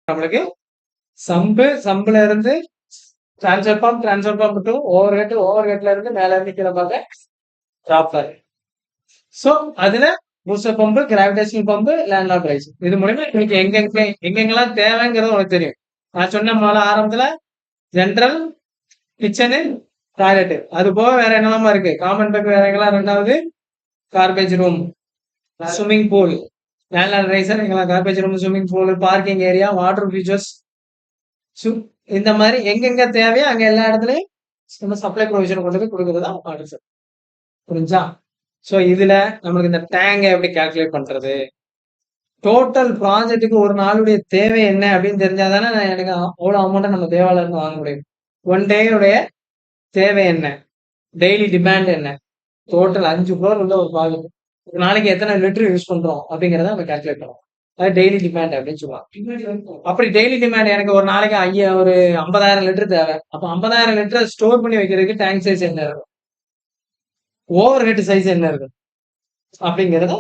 நம்மளுக்கு சம்புல இருந்து transfer pump to over ஹெட்ல இருந்து மேல இருந்து கீழே பார்க்க ட்ராப்பர். ஸோ அதுல booster pump, gravitational pump, landlock rice. இது மூலமா இன்னைக்கு எங்கெங்கெல்லாம் தேவைங்கிறது உனக்கு தெரியும். நான் சொன்ன முதல்ல ஆரம்பத்துல ஜென்ரல், கிச்சனு, டாய்லெட், அது போக வேற என்னெல்லாமா இருக்கு. காமன் பேக் வேற எங்கெல்லாம், ரெண்டாவது garbage room, swimming pool, landlock riser எங்கெல்லாம் garbage room, swimming pool, parking area, water features, இந்த மாதிரி எங்கெங்க தேவையோ அங்க எல்லா இடத்துலயும் நம்ம சப்ளை ப்ரொவிஷன் கொண்டு போய் கொடுக்கறதா வாட்டர் சப்ளை. புரிஞ்சா? ஸோ இதுல நம்மளுக்கு இந்த டேங்கை எப்படி கால்குலேட் பண்றது, டோட்டல் ப்ராஜெக்ட்டுக்கு ஒரு நாளுடைய தேவை என்ன அப்படின்னு தெரிஞ்சாதானே எனக்கு அவ்வளோ அமௌண்ட்டை நம்ம தேவால இருந்து வாங்க முடியும். ஒன் டேயுடைய தேவை என்ன, டெய்லி டிமாண்ட் என்ன, டோட்டல் 5 ஃப்ளோர் உள்ள ஒரு ப்ராஜெக்ட், ஒரு நாளைக்கு எத்தனை லிட்டர் யூஸ் பண்றோம் அப்படிங்கிறத நம்ம கால்குலேட் பண்ணுவோம். அது டெய்லி டிமாண்ட் அப்படின்னு சொல்லுவாங்க. அப்படி டெய்லி டிமாண்ட் எனக்கு ஒரு நாளைக்கு ஒரு 50,000 லிட்டர் தேவை. அப்போ 50,000 லிட்டர் ஸ்டோர் பண்ணி வைக்கிறதுக்கு டேங்க் சைஸ் என்ன இருக்கும், ஓவர் ஹெட் சைஸ் என்ன இருக்கும் அப்படிங்கிறத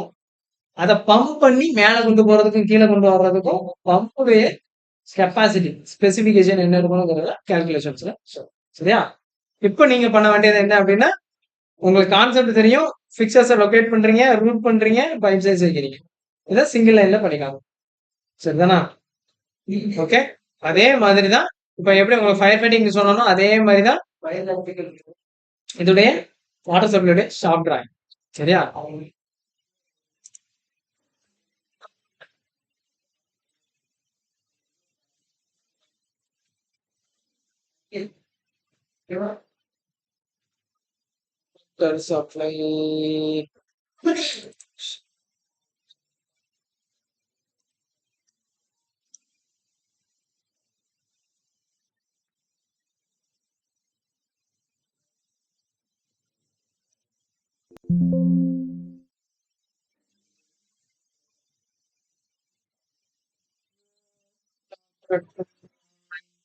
அதை பம்ப் பண்ணி மேல கொண்டு போறதுக்கும் கீழே கொண்டு வர்றதுக்கும் பம்புடைய கெப்பாசிட்டி ஸ்பெசிபிகேஷன் என்ன இருக்கணுங்கிறத கால்குலேஷன்ஸ்ல. சரியா? இப்போ நீங்க பண்ண வேண்டியது என்ன அப்படின்னா, உங்களுக்கு கான்செப்ட் தெரியும், பிக்சர்ஸை லொகேட் பண்றீங்க, ரூட் பண்றீங்க, பைப் சைஸ் வைக்கிறீங்க. இதை சிங்கிள் லைன்ல பண்ணிக்காங்க. சரிதானா? ஓகே. அதே மாதிரிதான் இப்ப எப்படி உங்களுக்கு ஃபயர் ஃபைட்டிங் சொன்னோம், அதே மாதிரிதான் இதோடைய வாட்டர் சப்ளையுடைய ஷாப் டிராயிங். சரியா? சப்ளை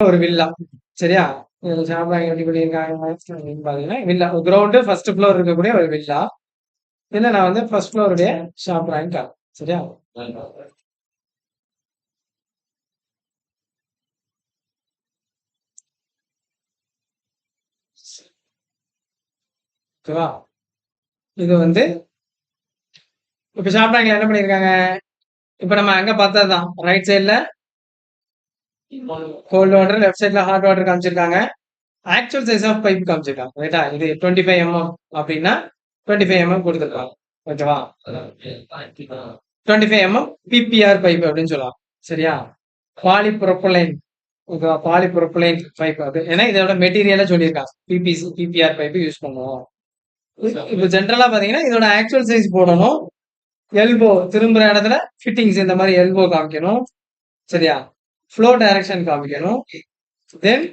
ஒரு வில்லா. சரியா? ஷாப்ராங் எப்படி பண்ணியிருக்காங்க பாத்தீங்கன்னா, வில்லா கிரவுண்டு ஃபர்ஸ்ட் ஃப்ளோர் இருக்கக்கூடிய ஒரு வில்லா. இல்ல நான் வந்து ஃபர்ஸ்ட் ஃப்ளோருடைய ஷாப் ரேங்க். சரியா? ஓகேவா? இது வந்து இப்ப ஷாப் ரேங்க்ல என்ன பண்ணிருக்காங்க, இப்ப நம்ம அங்க பார்த்ததுதான் ரைட் சைட்ல கோல்டு வாட்டர், லெஃப்ட் சைட்ல ஹாட் வாட்டர் காமிச்சிருக்காங்க. ஆக்சுவல் சைஸ் ஆஃப் பைப் காமிச்சிருக்காங்க. ரைட்டா? இது 25 mm அப்படின்னா 25 mm கொடுத்துருக்காங்க. ஓகேவா? 25 mm பிபிஆர் பைப் அப்படின்னு சொல்லலாம். சரியா? பாலிப்ரோபலைன். ஓகேவா? பாலிப்ரோபலைன் பைப். அது ஏன்னா இதோட மெட்டீரியலை சொல்லியிருக்காங்க, பிபிசி பிபிஆர் பைப் யூஸ் பண்ணுவோம். இப்போ ஜென்ரலா பாத்தீங்கன்னா இதோட ஆக்சுவல் சைஸ் போடணும். எல்போ திரும்புற இடத்துல ஃபிட்டிங்ஸ் இந்த மாதிரி எல்போ காமிக்கணும். சரியா? ஃப்ளோ டைரக்ஷன் காமிக்கணும். தென்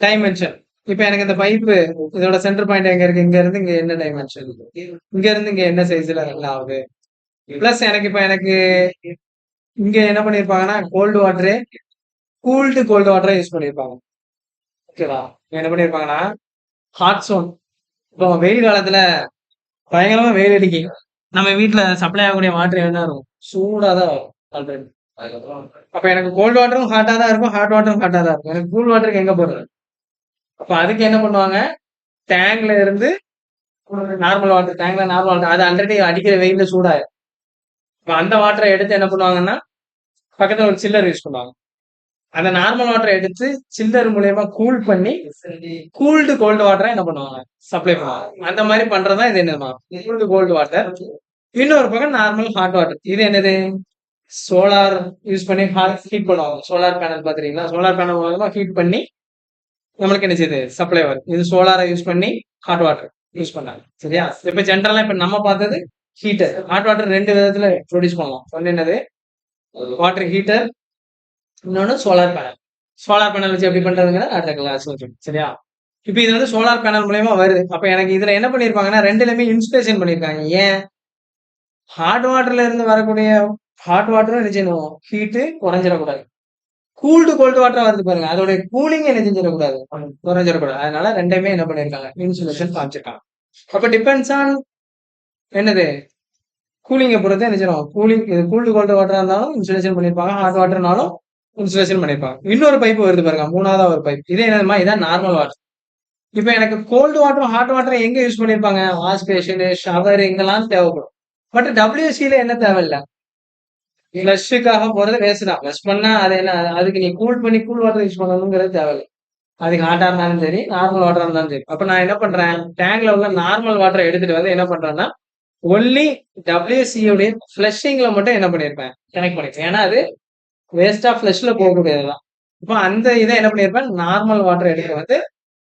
டைமென்ஷன். இப்ப எனக்கு இந்த பைப்பு இதோட சென்டர் பாயிண்ட் எங்க இருக்கு, இங்க இருந்து இங்க என்ன டைமென்ஷன், இங்க இருந்து இங்க என்ன சைஸ்ல என்ன ஆகுது. பிளஸ் எனக்கு இங்க என்ன பண்ணிருப்பாங்கன்னா கோல்டு வாட்டரு, கூல்டு கோல்டு வாட்டரை யூஸ் பண்ணிருப்பாங்க. ஓகேவா? என்ன பண்ணிருப்பாங்கன்னா ஹாட் சோன். இப்போ வெயில் காலத்துல பயங்கரமா வெயில் அடிக்கும், நம்ம வீட்டுல சப்ளை ஆகக்கூடிய வாட்டர் என்ன இருக்கும், சூடாதான் வரும் ஆல்ரெடி. அப்ப எனக்கு கோல்டு வாட்டரும் ஹாட்டா தான் இருக்கும், ஹாட் வாட்டரும் ஹாட்டா தான் இருக்கும். எனக்கு கூல் வாட்டருக்கு எங்க போடுறது? அப்ப அதுக்கு என்ன பண்ணுவாங்க, டேங்க்ல இருந்து நார்மல் வாட்டர், டேங்க்ல நார்மல் வாட்டர் அது ஆல்ரெடி அடிக்கிற வெயில சூடாயிரும். இப்ப அந்த வாட்டரை எடுத்து என்ன பண்ணுவாங்கன்னா பக்கத்துல ஒரு சில்லர் யூஸ் பண்ணுவாங்க. அந்த நார்மல் வாட்டரை எடுத்து சில்லர் மூலியமா கூல் பண்ணி கூல்டு கோல்டு வாட்டரை என்ன பண்ணுவாங்க, சப்ளை பண்ணுவாங்க. அந்த மாதிரி பண்றதுதான் இது என்னமா கூல்டு கோல்டு வாட்டர். இன்னொரு பக்கம் நார்மல் ஹாட் வாட்டர். இது என்னது, சோலார் யூஸ் பண்ணி ஹீட் பண்ணுவாங்க. சோலார் பேனல் பாத்துறீங்களா? சோலார் பேனல் மூலமா ஹீட் பண்ணி நம்மளுக்கு என்ன செய்யுது, சப்ளை வரும். இது சோலாரை யூஸ் பண்ணி ஹாட் வாட்டர் யூஸ் பண்ணாங்க. சரியா? இப்ப ஜென்ரலா இப்ப நம்ம பார்த்தது ஹீட்டர். ஹாட் வாட்டர் 2 விதத்துல ப்ரொடியூஸ் பண்ணலாம். ஒன்னு என்னது வாட்டர் ஹீட்டர், இன்னொன்னு சோலார் பேனல். சோலார் பேனல் வச்சு எப்படி பண்றதுங்கிற அடுத்த கிளாஸ். சரியா? இப்ப இது வந்து சோலார் பேனல் மூலயமா வருது. அப்ப எனக்கு இதுல என்ன பண்ணிருப்பாங்கன்னா ரெண்டுலயுமே இன்ஸ்டலேஷன் பண்ணிருக்காங்க. ஏன், ஹாட் வாட்டர்ல இருந்து வரக்கூடிய ஹாட் வாட்டரும் என்ன செய்யணும், ஹீட்டு குறைஞ்சிடக்கூடாது. கூல்டு கோல்டு வாட்டர் வருது பாருங்க, அதோட கூலிங் என்ன செஞ்சிடக்கூடாது, குறைஞ்சிடக்கூடாது. அதனால ரெண்டையுமே என்ன பண்ணிருக்காங்க, இன்சுலேஷன் காமிச்சிருக்காங்க. அப்ப டிபெண்ட்ஸ் ஆன் என்னது, கூலிங்கை பொறுத்து என்ன செய்யணும், கூலிங் இது கூல்டு கோல்டு வாட்டரா இருந்தாலும் இன்சுலேஷன் பண்ணிருப்பாங்க, ஹாட் வாட்டர்னாலும் இன்சுலேஷன் பண்ணிருப்பாங்க. இன்னொரு பைப் வருது பாருங்க, மூணாவதா ஒரு பைப். இது என்னதுமா, இதான் நார்மல் வாட்டர். இப்ப எனக்கு கோல்டு வாட்டரும் ஹாட் வாட்டரும் எங்க யூஸ் பண்ணிருப்பாங்க, வாஷ் பேஷன், ஷவர் இங்கெல்லாம் தேவைப்படும். பட் WC என்ன தேவையில்ல, ஃப்ளஷ்ஷுக்காக போறது வேஸ்ட் தான். ஃப்ளஷ் பண்ணா அது என்ன, அதுக்கு நீ கூல் பண்ணி கூல் வாட்டர் யூஸ் பண்ணணுங்கிறது தேவையில்லை. அதுக்கு ஹாட்டா இருந்தாலும் சரி, நார்மல் வாட்டரா இருந்தாலும் சரி. அப்ப நான் என்ன பண்றேன், டேங்க்ல உள்ள நார்மல் வாட்டரை எடுத்துட்டு வந்து என்ன பண்றேன்னா, ஒன்லி WC உடைய ஃப்ளஷிங்ல மட்டும் என்ன பண்ணிருப்பேன், கனெக்ட் பண்ணிருப்பேன். ஏன்னா அது வேஸ்டா ஃப்ளஷ்ல போகக்கூடியதுதான். இப்ப அந்த இதை என்ன பண்ணிருப்பேன், நார்மல் வாட்டர் எடுத்து வந்து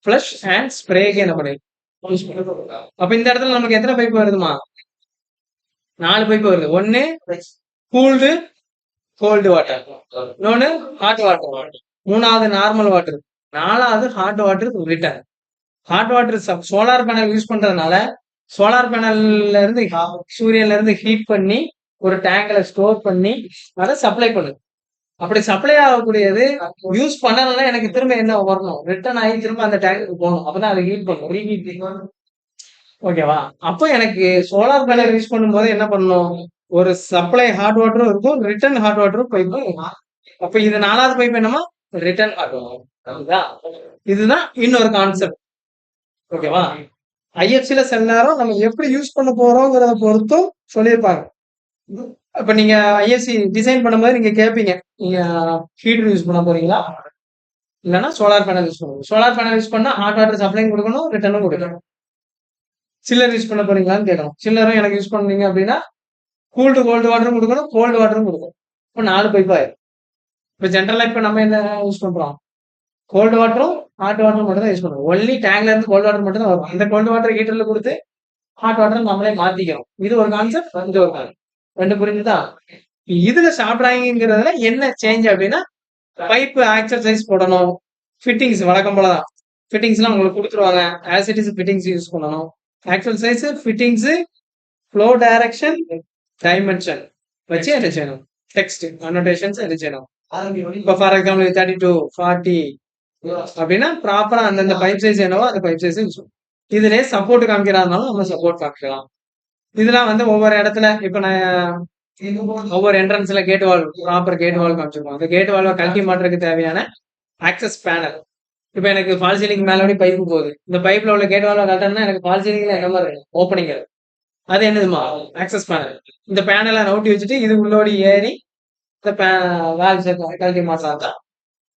ஃப்ளஷ் அண்ட் ஸ்ப்ரேக்கு என்ன பண்ணிருப்பேன். அப்ப இந்த இடத்துல நமக்கு எத்தனை பைப் வருதுமா, 4 பைப் வருது. ஒன்னு கூல்டு கோல்டு வாட்டர், இன்னொன்னு ஹாட் வாட்டர், மூணாவது நார்மல் வாட்டர், நாலாவது hot water return. Hot water solar panel use பண்றதுனால சோலார் பேனல்ல இருந்து சூரியன்ல இருந்து ஹீட் பண்ணி ஒரு டேங்க்ல ஸ்டோர் பண்ணி அதை சப்ளை பண்ணுது. அப்படி சப்ளை ஆகக்கூடியது யூஸ் பண்ணலன்னா எனக்கு திரும்ப என்ன வரணும், ரிட்டர்ன் ஆகி திரும்ப அந்த டேங்க்கு போகணும். அப்பதான் அதை ஹீட் பண்ணும், ரீஹீட். ஓகேவா? அப்போ எனக்கு சோலார் பேனல் யூஸ் பண்ணும்போது என்ன பண்ணணும், ஒரு சப்ளை ஹாட் வாட்டரும் இருக்கும், ரிட்டர்ன் ஹாட் வாட்டரும் பைப்பும். அப்ப இது 4வது பைப் என்னமா, ரிட்டர்ன் ஹாட் வாட்டர். இதுதான் இன்னொரு கான்செப்ட். ஓகேவா? IFCல சில நேரம் நம்ம எப்படி யூஸ் பண்ண போறோங்கிறத பொறுத்தும் சொல்லியிருப்பாங்க. இப்ப நீங்க IFC டிசைன் பண்ணும்போது நீங்க கேட்பீங்க, நீங்க ஹீட்டர் யூஸ் பண்ண போறீங்களா, இல்லைன்னா சோலார் பேனல் யூஸ் பண்ணுவோம். சோலார் பேனல் யூஸ் பண்ணா ஹாட் வாட்டர் சப்ளையும் கொடுக்கணும், ரிட்டர்னும் கொடுக்கணும். சில்லர் யூஸ் பண்ண போறீங்களான்னு கேட்கணும். சில்லரும் எனக்கு யூஸ் பண்ணீங்க அப்படின்னா கூல்டு கோல்டு வாட்டரும் கொடுக்கணும், கோல்டு வாட்டரும் கொடுக்கணும். இப்போ 4 பைப் ஆயிரும். இப்போ ஜென்ரலா இப்போ நம்ம என்ன யூஸ் பண்றோம், கோல்டு வாட்டரும் ஹாட் வாட்டரும் மட்டும் தான் யூஸ் பண்ணுவோம். ஒன்லி டேங்க்ல இருந்து கோல்டு வாட்டர் மட்டும் தான் வரும். அந்த கோல்டு வாட்டர் ஹீட்டர்ல கொடுத்து ஹாட் வாட்டர் நம்மளே மாத்திக்கிறோம். இது ஒரு கான்செப்ட், இது ஒரு கான்செப்ட். ரெண்டு புரிஞ்சுதான். இதுல சாப்பிட்றாங்கிறதுல என்ன சேஞ்ச் அப்படின்னா, பைப் ஆக்சுவல் சைஸ் போடணும், ஃபிட்டிங்ஸ் வழக்கம் போலதான். ஃபிட்டிங்ஸ்லாம் உங்களுக்கு கொடுத்துருவாங்க. As it is fittings use பண்ணணும். Actual size, fittings, flow direction, dimension வச்சு என்ன செய்யணும், டெக்ஸ்ட் அனோடேஷன்ஸ் என்ன செய்யணும். இப்போ ஃபார் எக்ஸாம்பிள் 32 40 அப்படின்னா ப்ராப்பரா அந்தந்த பைப் சைஸ் என்னவோ அந்த பைப் சைஸ் யூஸ் பண்ணும். இதுலயே சப்போர்ட் காமிக்கிறாருனாலும் நம்ம சப்போர்ட் காமிக்கலாம். இதெல்லாம் வந்து ஒவ்வொரு இடத்துல இப்ப நான் ஒவ்வொரு என்ட்ரன்ஸ்ல கேட் வால், ப்ராப்பர் கேட் வால் காமிச்சிருக்கோம். அந்த கேட் வால்வை கழட்டி மாட்டுறதுக்கு தேவையான ஆக்சஸ் பேனல். இப்ப எனக்கு ஃபால் சீலிங் மேலோடி பைப்பு போகுது, இந்த பைப்ல உள்ள கேட் வால்வை கழட்டணும்னா எனக்கு ஃபால் சீலிங்ல என்ன மாதிரி இருக்கும், ஓப்பனிங். அது என்னதுமா, ஆக்சஸ் பேனல். இந்த பேனலை நவுட்டி வச்சுட்டு இது உள்ளோடி ஏறி இந்த வால்ஸ் கழட்டி மாட்டாதான்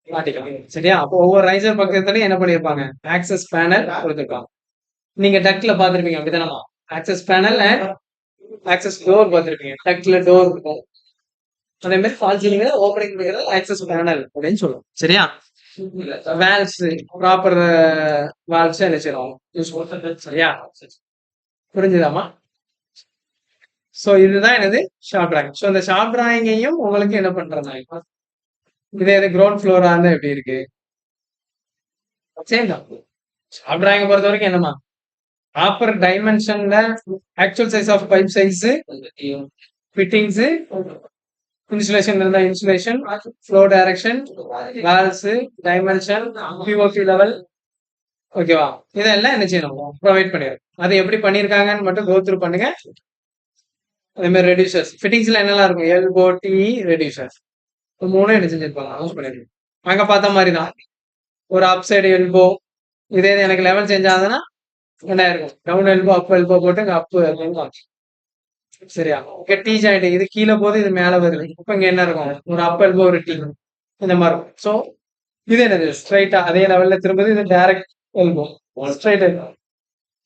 மாட்டிக்கலாம். சரியா? அப்போ ஒவ்வொரு ரைசர் பக்கத்துலயும் என்ன பண்ணிருப்பாங்க, ஆக்சஸ் பேனல் கொடுத்துருப்பாங்க. நீங்க டக்ல பாத்திருப்பீங்க அப்படித்தானமா, access panel and access door பார்த்திருப்பீங்க. டக்ல டோர் இருக்கும், அதே மாதிரி ஃபால் சீலிங்ல ஓப்பனிங் இருக்கிறது ஆக்சஸ் பேனல் அப்படின்னு சொல்லுவோம். சரியா? வால்ஸ், ப்ராப்பர் வால்ஸ் என்ன செய்யணும், யூஸ் பண்ணுறது. சரியா? புரிஞ்சுதாமா? சோ இதுதான் என்னது, ஷாப் டிராயிங். ஸோ இந்த ஷாப் டிராயிங்கையும் உங்களுக்கு என்ன பண்றேன்னா, இதே இது கிரவுண்ட் ஃப்ளோரா இருந்தா எப்படி இருக்கு, சேம் தான். ஷாப் டிராயிங் பொறுத்த வரைக்கும் என்னமா, ப்ராப்பர் டைமென்ஷன்ல actual size of pipe size, fittings, insulation இருந்தா insulation, flow direction, walls, dimension, POP level. ஓகேவா? இதெல்லாம் என்ன செய்யணும், ப்ரொவைட் பண்ணிடுறோம். அது எப்படி பண்ணிருக்காங்கன்னு மட்டும் கோ த்ரூ பண்ணுங்க. அதே மாதிரி ரெடியூசர்ஸ், ஃபிட்டிங்ஸ்ல என்னெல்லாம் இருக்கும், எல்போ, டி, ரெடியூசர்ஸ், மூணும் என்ன செஞ்சிருப்பாங்க, யூஸ் பண்ணிருக்கோம். அங்க பார்த்த மாதிரி தான் ஒரு அப் சைடு எல்போ. இதே எனக்கு லெவல் சேஞ்ச் ஆகுதுன்னா என்ன இருக்கும், டவுன் எல்போ அப் எல்போ போட்டு இங்க அப் அப்படின்னு. சரியா? இங்க டி ஜாயிண்ட், இது கீழே போது இது மேல வருது, இப்ப இங்க என்ன இருக்கும், ஒரு அப் எல்போ ஒரு டி, இந்த மாதிரி இருக்கும். ஸோ இது என்னது, ஸ்ட்ரைட்டா அதே லெவல்ல திரும்புது. இது டைரக்ட் எல்போ, ஸ்ட்ரைட் எல்போ.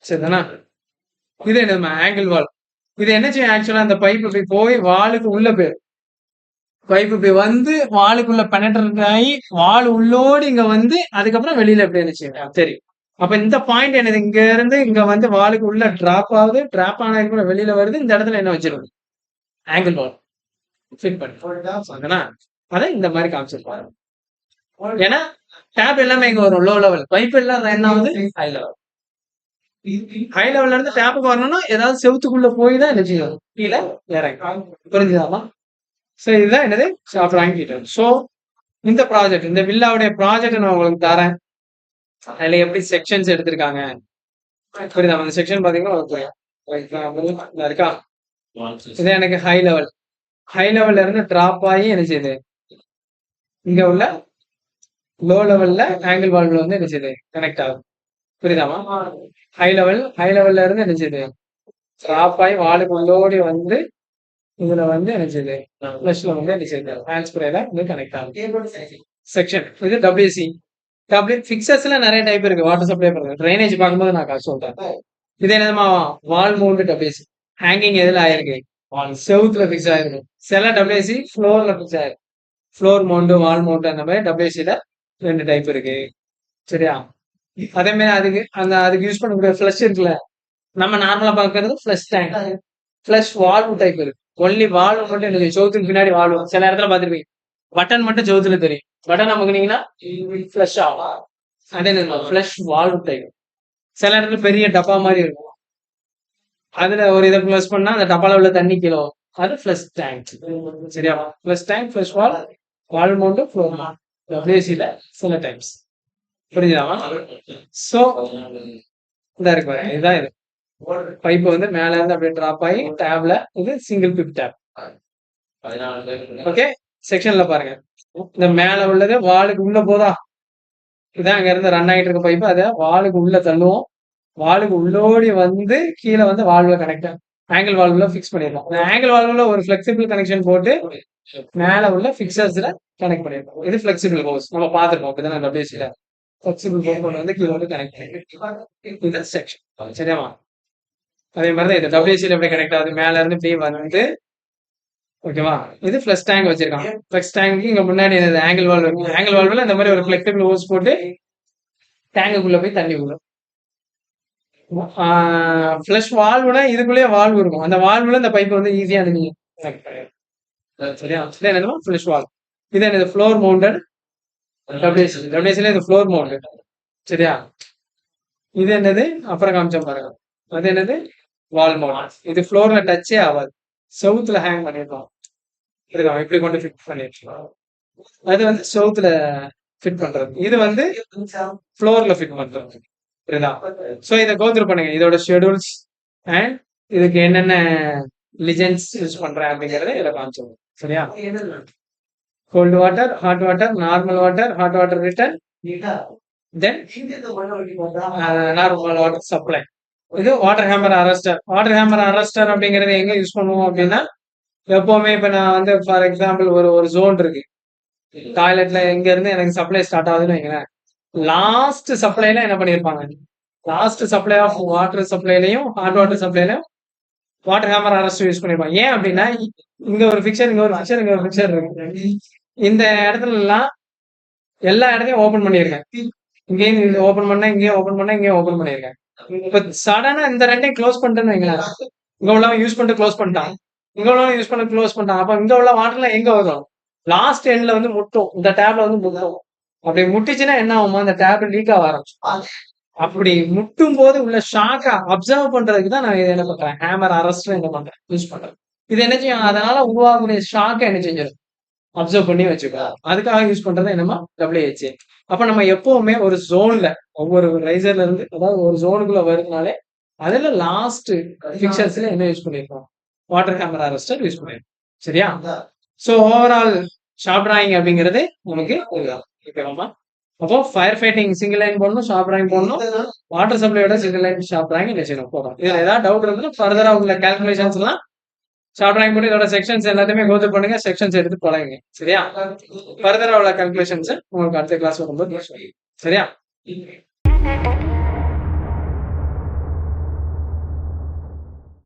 சரிதானா? இது என்னது, ஆங்கிள் வால். இது என்ன செய்யும், ஆக்சுவலா அந்த பைப் இப்படி போய் வாலுக்கு உள்ள போயிடும். பைப் இப்படி வந்து வாலுக்குள்ள பெனட்ரேட் ஆகி வால் உள்ளோடு இங்க வந்து அதுக்கப்புறம் வெளியில எப்படி என்ன செய்யும் தெரியும். அப்ப இந்த பாயிண்ட் என்னது, இங்க இருந்து இங்க வந்து வாலுக்கு உள்ள டிராப் ஆகுது, டிராப் ஆனதுக்கு கூட வெளியில வருது. இந்த இடத்துல என்ன வச்சிருக்கும், ஆங்கிள் வால் ஃபிட் பண்ணி அதை இந்த மாதிரி காமிச்சிருப்பாங்க. ஏன்னா டேப் எல்லாமே இங்க வரும் லோ லெவல், பைப் எல்லாம் என்ன ஆகுது ஹை லெவல். ஹை லெவல்ல இருந்து டேப்புக்கு வரணும்னா ஏதாவது செவுத்துக்குள்ள போய் தான் என்ன செய்யும், கீழே இறங்கும். புரிஞ்சுதாமா? சோ இதுதான் என்னது, ஷாப் டிராயிங் டீடைல். சோ இந்த ப்ராஜெக்ட், இந்த வில்லாவுடைய ப்ராஜெக்ட் நான் உங்களுக்கு தரேன். அதுல எப்படி செக்ஷன்ஸ் எடுத்திருக்காங்க புரியுதா? அந்த செக்ஷன் பாத்தீங்கன்னா இருக்கா, இது எனக்கு ஹை லெவல். ஹை லெவல்ல இருந்து டிராப் ஆகி என்ன செய்யுது, இங்க உள்ள லோ லெவல்ல ஆங்கிள் வால்வ்ல வந்து என்ன செய்யுது கனெக்ட் ஆகும். புரியுதாமா? ஹை லெவல்ல இருந்து என்ன செய்யுது டிராப் ஆகி வாலுக்கு உள்ளோடி வந்து இதுல வந்து என்ன செய்யுது ஃபிளஷ்ல வந்து என்ன செய்யுது ஹேண்ட் ஸ்ப்ரேல வந்து கனெக்ட் ஆகும். செக்ஷன் இது டபிள்யூசி. ஃபிக்சர்ஸ்ல நிறைய டைப் இருக்கு. வாட்டர் சப்ளை பண்ணுங்க, ட்ரைனேஜ் பார்க்கும்போது நான் சொல்றேன். இது என்னதுமா வால் மவுண்ட் டபிள்யூசி. ஹேங்கிங் எதுல ஆயிருக்கு? செவுத்துல ஃபிக்ஸ் ஆயிருக்கு. சில டபிள்யூசி ஃப்ளோர்ல ஃபிக்ஸ் ஆயிருக்கு. ஃப்ளோர் மவுண்ட், வால் மவுண்ட் அந்த மாதிரி டபிள்யூசில 2 டைப் இருக்கு. சரியா? அதே மாதிரி அதுக்கு யூஸ் பண்ணக்கூடிய ஃபிளஷ் இருக்குல்ல, நம்ம நார்மலா பாக்குறது flush tank. Flush valve type இருக்கு. ஒன்லி வால்வு மட்டும் எனக்கு சவுத்துக்கு பின்னாடி வால்வு. சில இடத்துல பாத்துருப்பீங்க பட்டன் மட்டும் சவுத்துல தெரியும். பட்டன் அமுக்குனீங்கன்னா ஃபிளஷ் ஆகும். அதே ஃபிளஷ் வால்வு டைப். சில இடத்துல பெரிய டப்பா மாதிரி இருக்கும். அதுல ஒரு இதை ப்ளஸ் பண்ணா அந்த டப்பால உள்ள தண்ணி கீழே வரும். அது ஃபிளஷ் டேங்க். சரியா? Flush tank, flush wall mount, floor mount டபிள்யூசில சில டைப்ஸ். புரிஞ்சுதாமா? சோ இதா இருக்கு பாருங்க. இதுதான் இது பைப் வந்து மேல இருந்து அப்படியே டிராப் ஆகி டேப்ல இது சிங்கிள் பிப் டேப். ஓகே, செக்ஷன்ல பாருங்க. இந்த மேல உள்ளது வாலுக்கு உள்ள போதா, இதான் அங்க இருந்து ரன் ஆகிட்டு இருக்க பைப். அதை வாலுக்கு உள்ள தள்ளுவோம். வாலுக்கு உள்ளோடி வந்து கீழே வந்து வால்வுல கனெக்ட் ஆங்கிள் வால்வுல ஃபிக்ஸ் பண்ணிடலாம். ஆங்கிள் வால்வுல ஒரு ஃபிளெக்சிபிள் கனெக்ஷன் போட்டு மேல உள்ள ஃபிக்சர்ஸ்ல கனெக்ட் பண்ணிருக்கோம். இது ஃபிளெக்சிபிள் ஹோஸ் நம்ம பார்த்துருக்கோம். அப்படிதான் டபிள்யூசில ஃபிளெக்சிபிள் ஹோஸ் வந்து கீழே வந்து கனெக்ட் பண்ணிருக்கு. இது செக்ஷன். சரியாமா? அதே மாதிரிதான் இது டபிள்யூசில எப்படி கனெக்ட் ஆகுது, மேல இருந்து இப்படி வந்து. ஓகேவா? இது ஃபிளஷ் டேங்க் வச்சிருக்காங்க. ஃபிளஷ் டேங்க் இங்க முன்னாடி ஆங்கிள் வால்வ் இருக்கு. ஆங்கிள் வால்வ்ல இந்த மாதிரி ஒரு ஃபிளெக்சிபிள் ஹோஸ் போட்டு டேங்குக்குள்ள போய் தண்ணி விடும். ஃபிளஷ் வால்வுனா இதுக்குள்ளேயே வால்வு இருக்கும். அந்த வால்வுல இந்த பைப் வந்து ஈஸியா நீங்க சரியா? என்னதுமா ஃபிளஷ் வால்வ். இது என்னது ஃப்ளோர் மவுண்டட் டபிள்யூசி. டபிள்யூசில இது ஃப்ளோர் மவுண்டட். சரியா? இது என்னது அப்புறம் காமிச்சோம் பாருங்க. அது என்னது வால் மவுண்ட். இது ஃப்ளோர்ல டச்சே ஆகாது. செவுத்துல ஹேங் பண்ணிருக்கோம். இப்படி கொண்டு ஃபிட் பண்ணிருக்கோம். அது வந்து செவுத்துல ஃபிட் பண்றது. இது வந்து ஃப்ளோர்ல ஃபிட் பண்றது. புரியுதா? சோ இதை கோத்ரூ பண்ணுங்க. இதோட ஷெடியூல்ஸ் அண்ட் இதுக்கு என்னென்ன லிஜெண்ட்ஸ் யூஸ் பண்றேன் அப்படிங்கறத இதுல காமிச்சோம். சரியா? Cold water, hot water, normal water, hot water return, then normal water supply. இது water hammer arrester. Water hammer arrester அப்படிங்கறது எங்க யூஸ் பண்ணுவோம் அப்படின்னா, எப்பவுமே இப்ப நான் வந்து ஃபார் எக்ஸாம்பிள் ஒரு ஜோன் இருக்கு. டாய்லெட்ல எங்க இருந்து எனக்கு சப்ளை ஸ்டார்ட் ஆகுதுன்னு வைங்களேன். லாஸ்ட் சப்ளைல என்ன பண்ணிருப்பாங்க, லாஸ்ட் சப்ளை ஆஃப் வாட்டர் சப்ளைலையும் ஹாட் வாட்டர் சப்ளைலையும் வாட்டர் ஹேமர் அரெஸ்ட் யூஸ் பண்ணிருப்பாங்க. ஏன் அப்படின்னா இங்க ஒரு பிக்சர், இங்க ஒரு பிக்சர், இங்க ஒரு பிக்சர் இருக்கு. இந்த இடத்துல எல்லாம் எல்லா இடத்தையும் ஓபன் பண்ணிருக்கேன். இங்கேயும் ஓபன் பண்ணா, இங்கேயும் ஓபன் பண்ணா, இங்கேயும் ஓபன் பண்ணிருக்கேன். இப்ப சடனா இந்த ரெண்டையும் க்ளோஸ் பண்ணிட்டேன்னு வைங்களேன். இங்க உள்ளவன் யூஸ் பண்ணிட்டு க்ளோஸ் பண்ணிட்டான், இங்க உள்ளவன் யூஸ் பண்ணி க்ளோஸ் பண்ணிட்டான். அப்ப இங்க உள்ள வாட்டர்ல எங்க வரும்? லாஸ்ட் எண்ட்ல வந்து முட்டும். இந்த டேப்ல வந்து முட்டும். அப்படி முட்டிச்சுன்னா என்ன ஆகுமா, இந்த டேப் லீக் ஆக ஆரம்பிச்சு. அப்படி முட்டும் போது உள்ள ஷாக்கை அப்சர்வ் பண்றதுக்கு தான் நான் என்ன பண்றேன், ஹேமர் அரெஸ்ட் என்ன பண்றேன், யூஸ் பண்றேன். இது என்ன செய்யும், அதனால உருவாகக்கூடிய ஷாக்கை என்ன செஞ்சிடும், அப்சர்வ் பண்ணி வச்சுக்கோ. அதுக்காக யூஸ் பண்றது என்னமா WHA. அப்ப நம்ம எப்பவுமே ஒரு ஜோன்ல, ஒவ்வொரு ரைசர்ல இருந்து அதாவது ஒரு ஜோனுக்குள்ள வருதுனாலே அதுல லாஸ்ட் பிக்சர்ஸ்ல என்ன யூஸ் பண்ணிருக்கோம், வாட்டர் ஹேமர் அரெஸ்டர் யூஸ் பண்ணிருக்கோம். சரியா? சோ ஓவரால் ஷார்ப் டிராயிங் அப்படிங்கிறது நமக்கு ஓகேவாமா? அப்போ ஃபயர் ஃபைட்டிங் சிங்கிள் லைன் போடணும், ஷார்ப் டிராயிங் போடணும். வாட்டர் சப்ளையோட சிங்கிள் லைன் ஷார்ப் டிராயிங் என்ன செய்யணும் போடணும். இதுல ஏதாவது டவுட் இருந்தா ஃபர்தரா உள்ள கால்குலேஷன்ஸ் எல்லாம் ஷார்ட் டிராயிங் போட்டு இதோட செக்ஷன்ஸ் எல்லாத்தையுமே கோத்ரூ பண்ணுங்க, செக்ஷன்ஸ் எடுத்து பழகுங்க. சரியா? ஃபர்தரா உள்ள கால்குலேஷன்ஸ் உங்களுக்கு அடுத்த கிளாஸ் வரும்போது சரியா?